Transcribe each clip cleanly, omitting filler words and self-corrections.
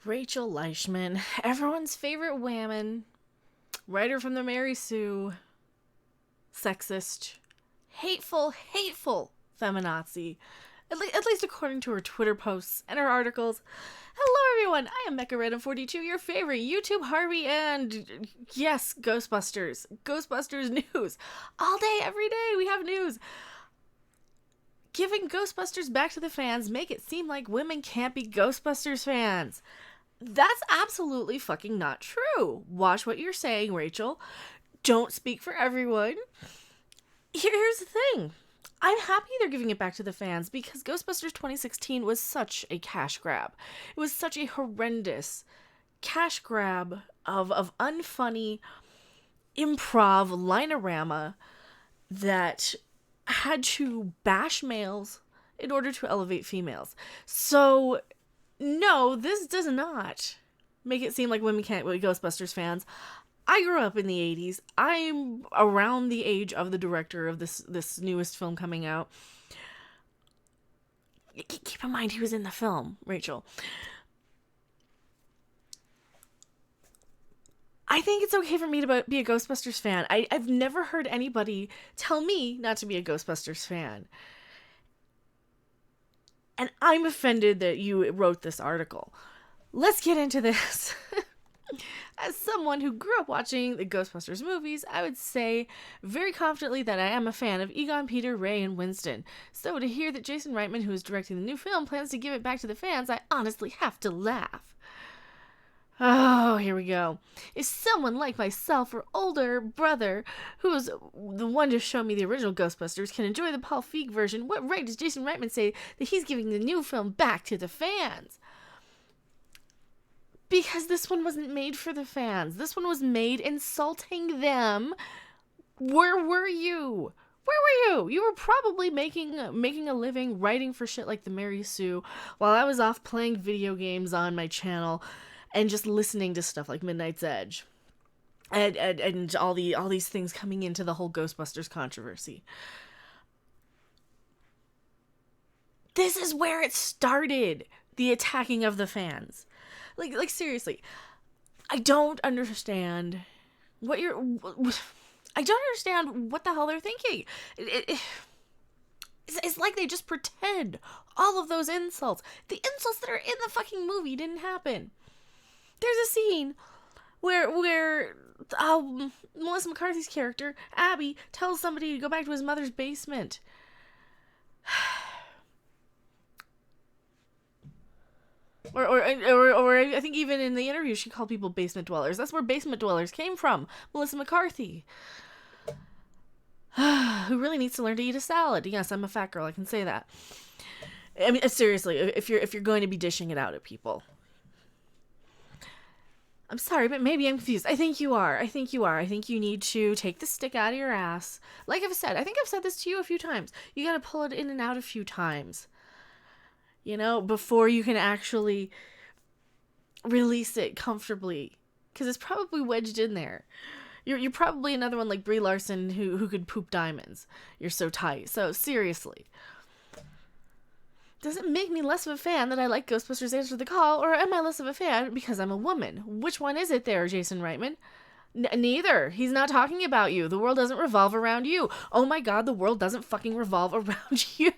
Rachel Leischman, everyone's favorite whammon, writer from the Mary Sue, sexist, hateful feminazi, at least according to her Twitter posts and her articles. Hello everyone, I am Mecha Random 42, your favorite YouTube Harvey, and yes, Ghostbusters news. All day, every day, we have news. Giving Ghostbusters back to the fans make it seem like women can't be Ghostbusters fans. That's absolutely fucking not true. Watch what you're saying, Rachel. Don't speak for everyone. Here's the thing. I'm happy they're giving it back to the fans because Ghostbusters 2016 was such a cash grab. It was such a horrendous cash grab of unfunny improv linorama that had to bash males in order to elevate females. So, no, this does not make it seem like women can't be Ghostbusters fans. I grew up in the 80s. I'm around the age of the director of this newest film coming out. Keep in mind he was in the film, Rachel. I think it's okay for me to be a Ghostbusters fan. I've never heard anybody tell me not to be a Ghostbusters fan. And I'm offended that you wrote this article. Let's get into this. As someone who grew up watching the Ghostbusters movies, I would say very confidently that I am a fan of Egon, Peter, Ray, and Winston. So to hear that Jason Reitman, who is directing the new film, plans to give it back to the fans, I honestly have to laugh. Oh, here we go. If someone like myself or older brother, who was the one to show me the original Ghostbusters, can enjoy the Paul Feig version, what right does Jason Reitman say that he's giving the new film back to the fans? Because this one wasn't made for the fans. This one was made insulting them. Where were you? Where were you? You were probably making a living writing for shit like the Mary Sue while I was off playing video games on my channel and just listening to stuff like Midnight's Edge. And all these things coming into the whole Ghostbusters controversy. This is where it started. The attacking of the fans. Like seriously, I don't understand what I don't understand what the hell they're thinking. It's like they just pretend all of those insults. The insults that are in the fucking movie didn't happen. There's a scene where Melissa McCarthy's character, Abby, tells somebody to go back to his mother's basement. Or I think even in the interview she called people basement dwellers. That's where basement dwellers came from. Melissa McCarthy. Who really needs to learn to eat a salad. Yes, I'm a fat girl, I can say that. I mean, seriously, if you're going to be dishing it out at people. I'm sorry, but maybe I'm confused. I think you are. I think you need to take the stick out of your ass. Like I've said, I think I've said this to you a few times. You gotta pull it in and out a few times. You know, before you can actually release it comfortably. Because it's probably wedged in there. You're probably another one like Brie Larson who could poop diamonds. You're so tight. So, seriously. Does it make me less of a fan that I like Ghostbusters Answer the Call, or am I less of a fan because I'm a woman? Which one is it there, Jason Reitman? Neither. He's not talking about you. The world doesn't revolve around you. Oh my god, the world doesn't fucking revolve around you.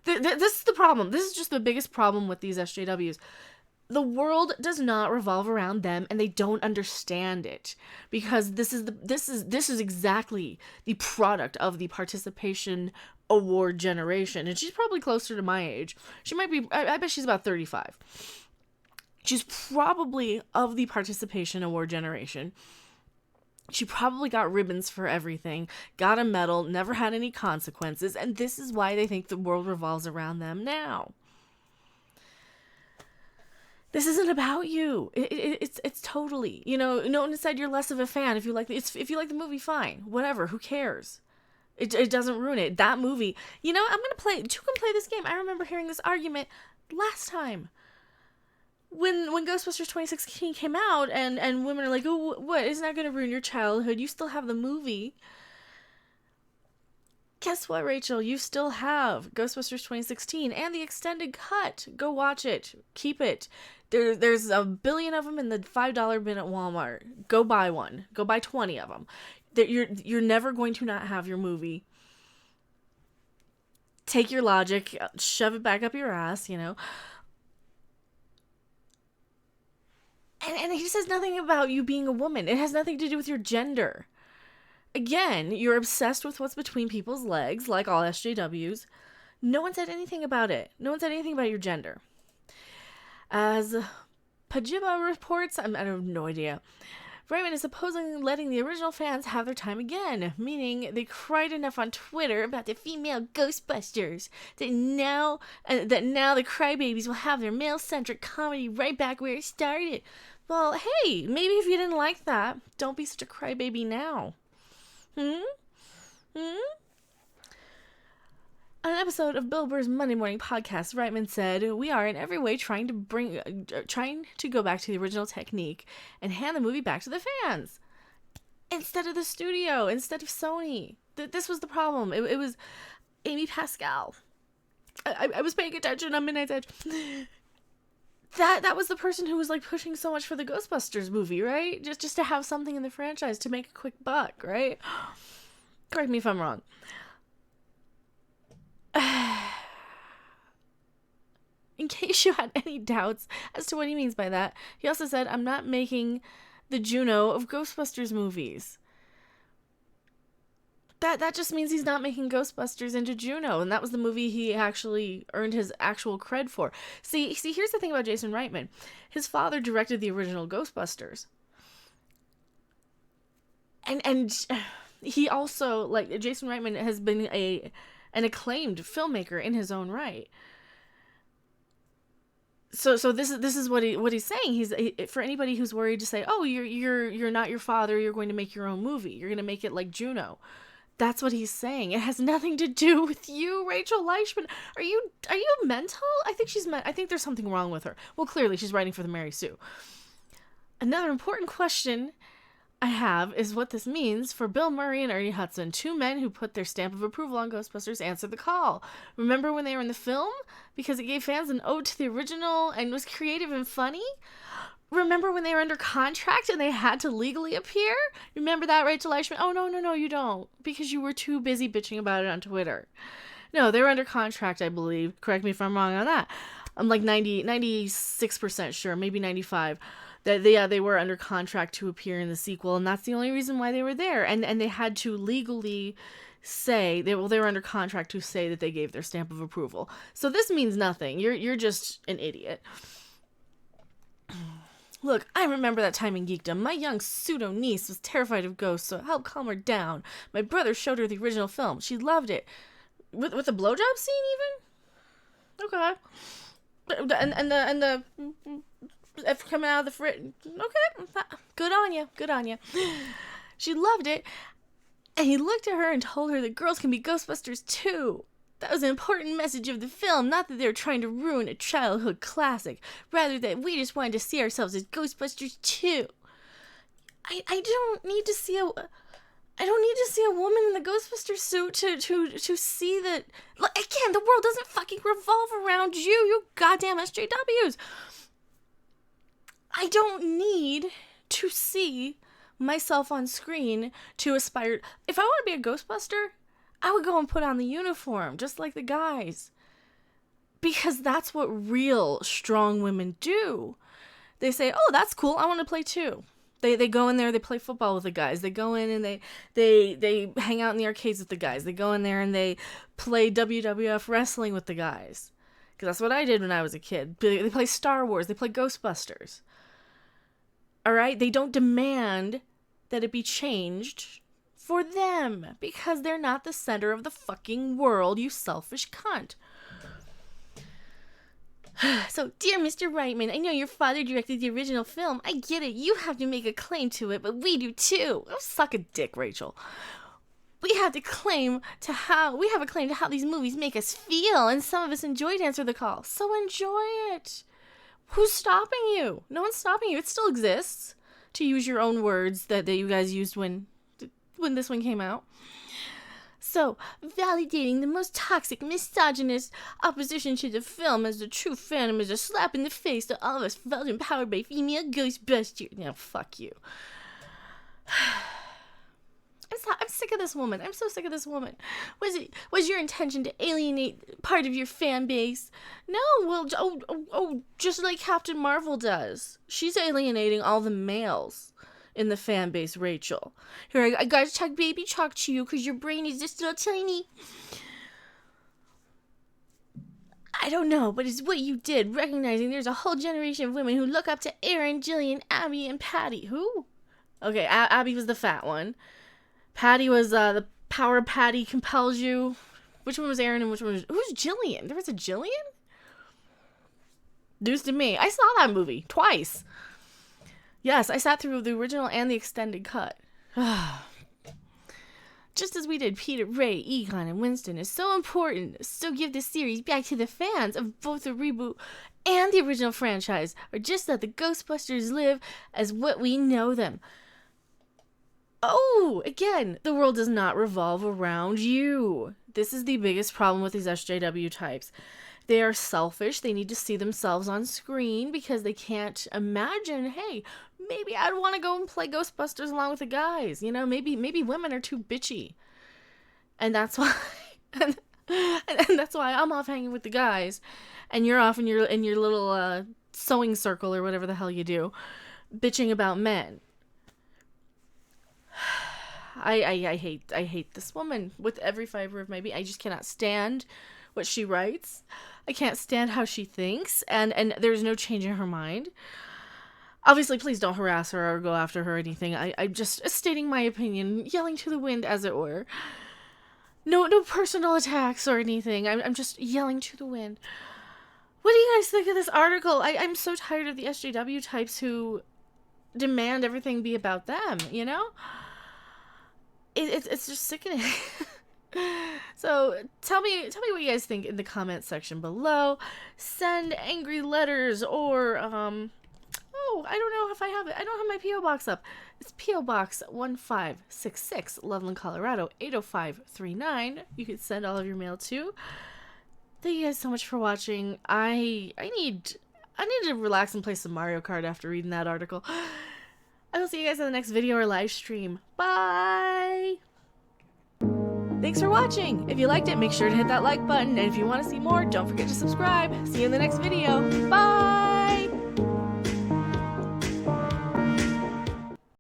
This is the problem. This is just the biggest problem with these SJWs. The world does not revolve around them, and they don't understand it because this is exactly the product of the participation award generation. And she's probably closer to my age. She might be. I bet she's about 35. She's probably of the participation award generation. She probably got ribbons for everything, got a medal, never had any consequences, and this is why they think the world revolves around them now. This isn't about you. It's totally, no one said you're less of a fan if you like the movie, fine, whatever, who cares? It doesn't ruin it. That movie, I'm gonna play. You can play this game. I remember hearing this argument last time. When Ghostbusters 2016 came out and women are like, oh, what, isn't that going to ruin your childhood? You still have the movie. Guess what, Rachel? You still have Ghostbusters 2016 and the extended cut. Go watch it. Keep it. There's a billion of them in the $5 bin at Walmart. Go buy one. Go buy 20 of them. You're never going to not have your movie. Take your logic, shove it back up your ass, you know. And he says nothing about you being a woman. It has nothing to do with your gender. Again, you're obsessed with what's between people's legs, like all SJWs. No one said anything about it. No one said anything about your gender. As Pajiba reports, I have no idea, Reitman is supposedly letting the original fans have their time again, meaning they cried enough on Twitter about the female Ghostbusters that now the crybabies will have their male-centric comedy right back where it started. Well, hey, maybe if you didn't like that, don't be such a crybaby now. On an episode of Bill Burr's Monday Morning Podcast, Reitman said, "We are in every way trying to go back to the original technique and hand the movie back to the fans instead of the studio, instead of Sony. This was the problem. It was Amy Pascal. I was paying attention on Midnight's Edge. That was the person who was like pushing so much for the Ghostbusters movie, right? Just to have something in the franchise to make a quick buck, right? Correct me if I'm wrong." In case you had any doubts as to what he means by that, he also said, "I'm not making the Juno of Ghostbusters movies." That just means he's not making Ghostbusters into Juno, and that was the movie he actually earned his actual cred for. See, here's the thing about Jason Reitman. His father directed the original Ghostbusters. And he also, like, Jason Reitman has been an acclaimed filmmaker in his own right. So this is what he's saying. For anybody who's worried to say, "Oh, you're not your father, you're going to make your own movie. You're going to make it like Juno." That's what he's saying. It has nothing to do with you, Rachel Leischman. Are you mental? I think there's something wrong with her. Well, clearly she's writing for the Mary Sue. Another important question I have is what this means for Bill Murray and Ernie Hudson, two men who put their stamp of approval on Ghostbusters Answer the Call. Remember when they were in the film? Because it gave fans an ode to the original and was creative and funny? Remember when they were under contract and they had to legally appear? Remember that, Rachel Leischman? Oh, no, you don't. Because you were too busy bitching about it on Twitter. No, they were under contract, I believe. Correct me if I'm wrong on that. I'm like 96% sure, maybe 95%. They were under contract to appear in the sequel, and that's the only reason why they were there. And they had to legally say they were under contract to say that they gave their stamp of approval. So this means nothing. You're just an idiot. Look, I remember that time in geekdom. My young pseudo-niece was terrified of ghosts, so I helped calm her down. My brother showed her the original film. She loved it. With the blowjob scene, even? Okay. And the coming out of the fridge. Okay. Good on you. She loved it. And he looked at her and told her that girls can be Ghostbusters too. That was an important message of the film, not that they were trying to ruin a childhood classic, rather that we just wanted to see ourselves as Ghostbusters too. I don't need to see a woman in the Ghostbuster suit to see that. Again, the world doesn't fucking revolve around you goddamn SJWs. I don't need to see myself on screen to aspire. If I want to be a Ghostbuster, I would go and put on the uniform, just like the guys. Because that's what real strong women do. They say, "Oh, that's cool, I want to play too." They go in there, they play football with the guys. They go in and they hang out in the arcades with the guys. They go in there and they play WWF wrestling with the guys. Because that's what I did when I was a kid. They play Star Wars, they play Ghostbusters. Alright? They don't demand that it be changed for them, because they're not the center of the fucking world, you selfish cunt. So, dear Mr. Reitman, I know your father directed the original film. I get it. You have to make a claim to it, but we do too. Oh, suck a dick, Rachel. We have a claim to how these movies make us feel, and some of us enjoyed Answer the Call. So enjoy it. Who's stopping you? No one's stopping you. It still exists. To use your own words that you guys used when this one came out. So, validating the most toxic, misogynist opposition to the film as the true fandom is a slap in the face to all of us felt empowered by female Ghostbusters. Now, fuck you. I'm sick of this woman. I'm so sick of this woman. Was your intention to alienate part of your fan base? No, well, just like Captain Marvel does. She's alienating all the males in the fan base, Rachel. Here, I gotta talk baby talk to you because your brain is just so tiny. I don't know, but it's what you did, recognizing there's a whole generation of women who look up to Erin, Jillian, Abby, and Patty. Who? Okay, Abby was the fat one. Patty was the power Patty compels you. Which one was Erin and which one was... Who's Jillian? There was a Jillian? News to me. I saw that movie twice. Yes, I sat through the original and the extended cut. Just as we did Peter, Ray, Egon, and Winston is so important. So give this series back to the fans of both the reboot and the original franchise, or just let the Ghostbusters live as what we know them. Oh, again, the world does not revolve around you. This is the biggest problem with these SJW types. They are selfish. They need to see themselves on screen because they can't imagine, hey, maybe I'd want to go and play Ghostbusters along with the guys. You know, maybe women are too bitchy. And that's why and that's why I'm off hanging with the guys and you're off in your little sewing circle or whatever the hell you do, bitching about men. I hate this woman with every fiber of my being. I just cannot stand what she writes. I can't stand how she thinks, and there's no change in her mind. Obviously, please don't harass her or go after her or anything. I'm just stating my opinion, yelling to the wind, as it were. No personal attacks or anything. I'm just yelling to the wind. What do you guys think of this article? I'm so tired of the SJW types who demand everything be about them, you know? It's just sickening. So tell me what you guys think in the comments section below. Send angry letters or I don't know if I have it. I don't have my P.O. box up. It's P.O. Box 1566, Loveland, Colorado 80539. You can send all of your mail to. Thank you guys so much for watching. I need to relax and play some Mario Kart after reading that article. I will see you guys in the next video or live stream. Bye! Thanks for watching! If you liked it, make sure to hit that like button, and if you want to see more, don't forget to subscribe. See you in the next video. Bye!